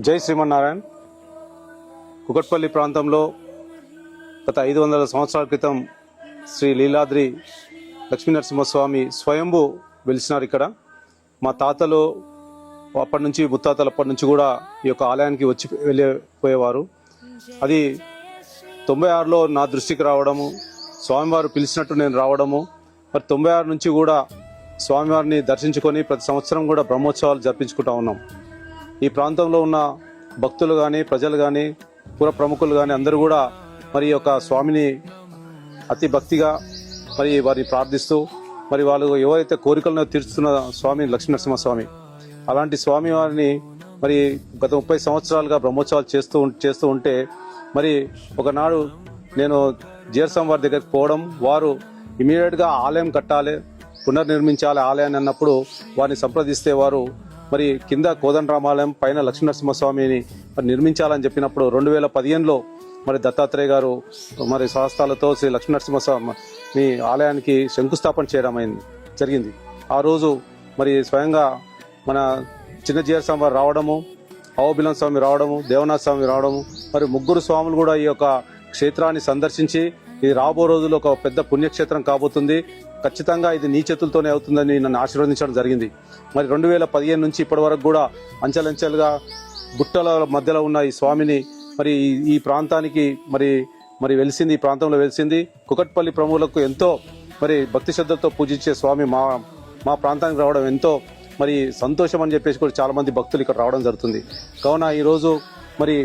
జై శ్రీమన్నారాయణ. కుకట్పల్లి ప్రాంతంలో గత 500 సంవత్సరాల క్రితం శ్రీ లీలాద్రి లక్ష్మీనరసింహస్వామి స్వయంభూ వెలిసినారు ఇక్కడ. మా తాతలు అప్పటి నుంచి ముత్తాతలు అప్పటి నుంచి కూడా ఈ యొక్క ఆలయానికి వచ్చి వెళ్ళిపోయేవారు. అది 96లో నా దృష్టికి రావడము, స్వామివారు పిలిచినట్టు నేను రావడము, మరి 96 నుంచి కూడా స్వామివారిని దర్శించుకొని ప్రతి సంవత్సరం కూడా బ్రహ్మోత్సవాలు జరిపించుకుంటా ఉన్నాం. ఈ ప్రాంతంలో ఉన్న భక్తులు కానీ, ప్రజలు కానీ, పుర ప్రముఖులు కానీ అందరూ కూడా మరి ఈ యొక్క స్వామిని అతి భక్తిగా మరి వారిని ప్రార్థిస్తూ మరి వాళ్ళు ఎవరైతే కోరికలను తీర్చుతున్న స్వామి లక్ష్మీనరసింహస్వామి, అలాంటి స్వామి వారిని మరి గత 30 సంవత్సరాలుగా బ్రహ్మోత్సవాలు చేస్తూ ఉంటే మరి ఒకనాడు నేను జీరస్వామి వారి దగ్గరికి పోవడం, వారు ఇమీడియట్గా ఆలయం కట్టాలి, పునర్నిర్మించాలి ఆలయాన్ని అన్నప్పుడు వారిని సంప్రదిస్తే వారు మరి కింద కోదండరామాలయం, పైన లక్ష్మీనరసింహస్వామిని మరి నిర్మించాలని చెప్పినప్పుడు 2015లో మరి దత్తాత్రేయ గారు మరి స్వహస్తాలతో శ్రీ లక్ష్మీనరసింహస్వామి ఆలయానికి శంకుస్థాపన చేయడం జరిగింది. ఆ రోజు మరి స్వయంగా మన చిన్న జీరస్వామి వారు రావడము, అవబిలం స్వామి రావడము, దేవనాథ స్వామి రావడము, మరి ముగ్గురు స్వాములు కూడా ఈ యొక్క క్షేత్రాన్ని సందర్శించి ఇది రాబో రోజుల్లో ఒక పెద్ద పుణ్యక్షేత్రం కాబోతుంది, ఖచ్చితంగా ఇది నీ చేతులతోనే అవుతుందని నన్ను ఆశీర్వదించడం జరిగింది. మరి 2015 నుంచి ఇప్పటి వరకు కూడా అంచెలంచెలుగా గుట్టల మధ్యలో ఉన్న ఈ స్వామిని మరి ఈ ప్రాంతానికి మరి వెలిసింది, ఈ ప్రాంతంలో వెలిసింది. కుకట్పల్లి ప్రముఖులకు ఎంతో మరి భక్తి శ్రద్ధలతో పూజించే స్వామి మా ప్రాంతానికి రావడం ఎంతో మరి సంతోషం అని చెప్పేసి కూడా చాలా మంది భక్తులు ఇక్కడ రావడం జరుగుతుంది. కావున ఈరోజు మరి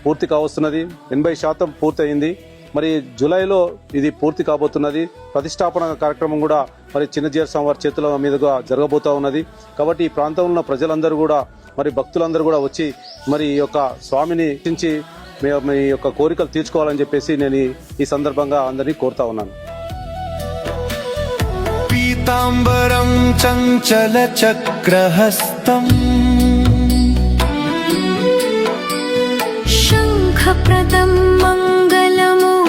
పూర్తి కావస్తున్నది, 80% పూర్తయింది. మరి జూలైలో ఇది పూర్తి కాబోతున్నది. ప్రతిష్టాపన కార్యక్రమం కూడా మరి చిన్న జీరస్వామి వారి చేతుల మీదుగా జరగబోతా ఉన్నది. కాబట్టి ఈ ప్రాంతంలో ఉన్న ప్రజలందరూ కూడా మరి భక్తులందరూ కూడా వచ్చి మరి ఈ యొక్క స్వామిని దర్శించి మీ యొక్క కోరికలు తీర్చుకోవాలని చెప్పేసి నేను ఈ సందర్భంగా అందరినీ కోరుతా ఉన్నాను. పీతాంబరం చంచల చక్రహస్తం శంఖప్రదం మంగళమూర్తిరూపం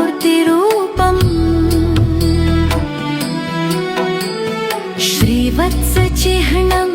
శ్రీవత్సచిహ్నం